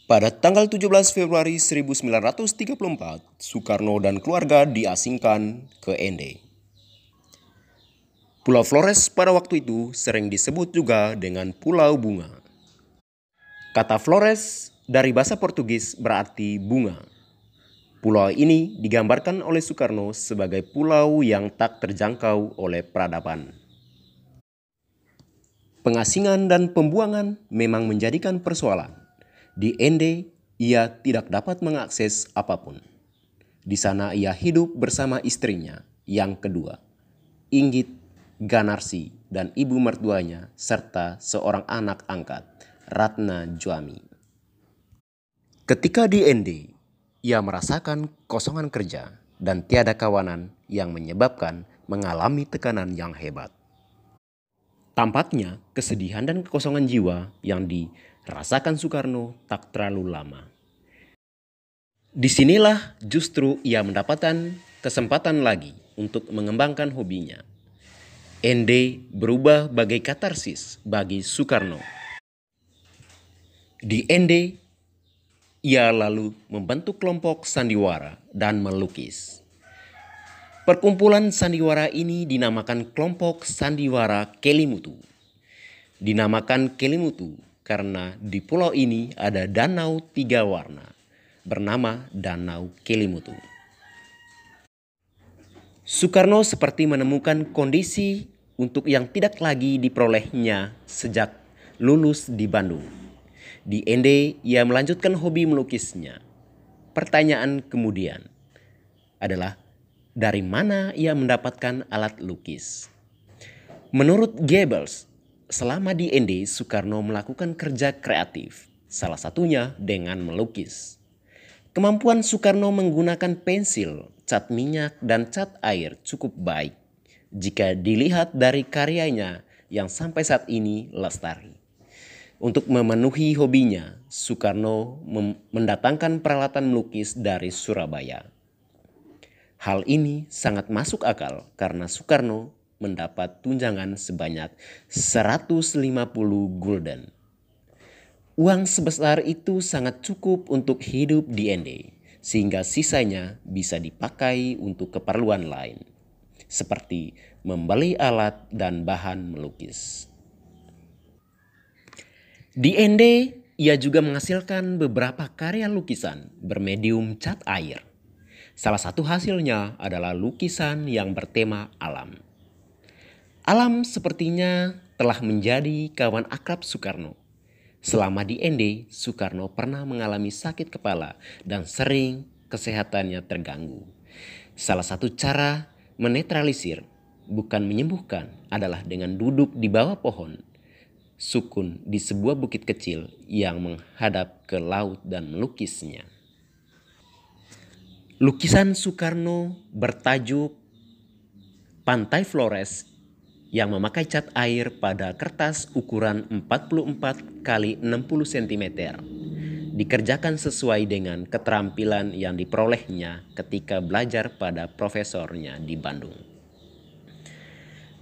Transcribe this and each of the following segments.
Pada tanggal 17 Februari 1934, Soekarno dan keluarga diasingkan ke Ende. Pulau Flores pada waktu itu sering disebut juga dengan Pulau Bunga. Kata Flores dari bahasa Portugis berarti bunga. Pulau ini digambarkan oleh Soekarno sebagai pulau yang tak terjangkau oleh peradaban. Pengasingan dan pembuangan memang menjadikan persoalan. Di Ende, ia tidak dapat mengakses apapun. Di sana ia hidup bersama istrinya yang kedua, Inggit Ganarsi, dan ibu mertuanya, serta seorang anak angkat, Ratna Djami. Ketika di Ende, ia merasakan kosongan kerja dan tiada kawanan yang menyebabkan mengalami tekanan yang hebat. Tampaknya kesedihan dan kekosongan jiwa yang dirasakan Soekarno tak terlalu lama. Disinilah justru ia mendapatkan kesempatan lagi untuk mengembangkan hobinya. Ende berubah bagai katarsis bagi Soekarno. Di Ende, ia lalu membentuk kelompok sandiwara dan melukis. Perkumpulan sandiwara ini dinamakan kelompok sandiwara Kelimutu. Dinamakan Kelimutu karena di pulau ini ada danau 3 warna bernama Danau Kelimutu. Soekarno seperti menemukan kondisi untuk yang tidak lagi diperolehnya sejak lulus di Bandung. Di Ende, ia melanjutkan hobi melukisnya. Pertanyaan kemudian adalah, dari mana ia mendapatkan alat lukis? Menurut Goebbels, selama di Ende, Soekarno melakukan kerja kreatif, salah satunya dengan melukis. Kemampuan Soekarno menggunakan pensil, cat minyak, dan cat air cukup baik jika dilihat dari karyanya yang sampai saat ini lestari. Untuk memenuhi hobinya, Soekarno mendatangkan peralatan melukis dari Surabaya. Hal ini sangat masuk akal karena Soekarno mendapat tunjangan sebanyak 150 gulden. Uang sebesar itu sangat cukup untuk hidup di Ende, sehingga sisanya bisa dipakai untuk keperluan lain, seperti membeli alat dan bahan melukis. Di Ende, ia juga menghasilkan beberapa karya lukisan bermedium cat air. Salah satu hasilnya adalah lukisan yang bertema alam. Alam sepertinya telah menjadi kawan akrab Soekarno. Selama di Ende, Soekarno pernah mengalami sakit kepala dan sering kesehatannya terganggu. Salah satu cara menetralisir, bukan menyembuhkan, adalah dengan duduk di bawah pohon sukun di sebuah bukit kecil yang menghadap ke laut dan melukisnya. Lukisan Soekarno bertajuk Pantai Flores yang memakai cat air pada kertas ukuran 44 x 60 cm. Dikerjakan sesuai dengan keterampilan yang diperolehnya ketika belajar pada profesornya di Bandung.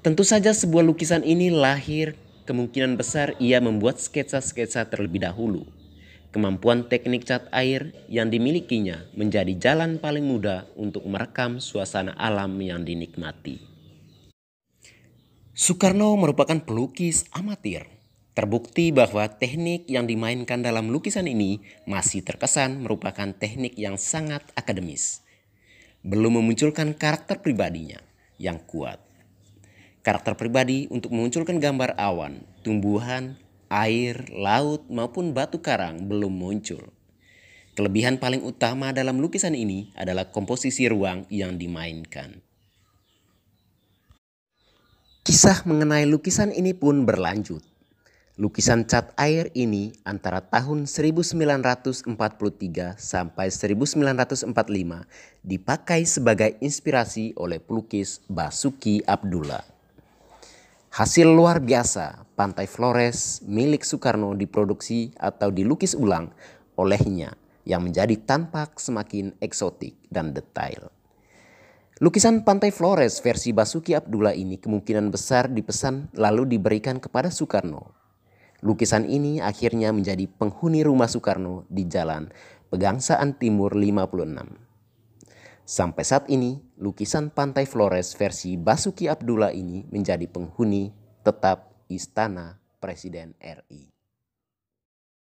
Tentu saja sebuah lukisan ini lahir kemungkinan besar ia membuat sketsa-sketsa terlebih dahulu. Kemampuan teknik cat air yang dimilikinya menjadi jalan paling mudah untuk merekam suasana alam yang dinikmati. Soekarno merupakan pelukis amatir. Terbukti bahwa teknik yang dimainkan dalam lukisan ini masih terkesan merupakan teknik yang sangat akademis. Belum memunculkan karakter pribadinya yang kuat. Karakter pribadi untuk memunculkan gambar awan, tumbuhan, air, laut maupun batu karang belum muncul. Kelebihan paling utama dalam lukisan ini adalah komposisi ruang yang dimainkan. Kisah mengenai lukisan ini pun berlanjut. Lukisan cat air ini antara tahun 1943 sampai 1945 dipakai sebagai inspirasi oleh pelukis Basuki Abdullah. Hasil luar biasa, Pantai Flores milik Soekarno diproduksi atau dilukis ulang olehnya yang menjadi tampak semakin eksotik dan detail. Lukisan Pantai Flores versi Basuki Abdullah ini kemungkinan besar dipesan lalu diberikan kepada Soekarno. Lukisan ini akhirnya menjadi penghuni rumah Soekarno di Jalan Pegangsaan Timur 56. Sampai saat ini, lukisan Pantai Flores versi Basuki Abdullah ini menjadi penghuni tetap Istana Presiden RI.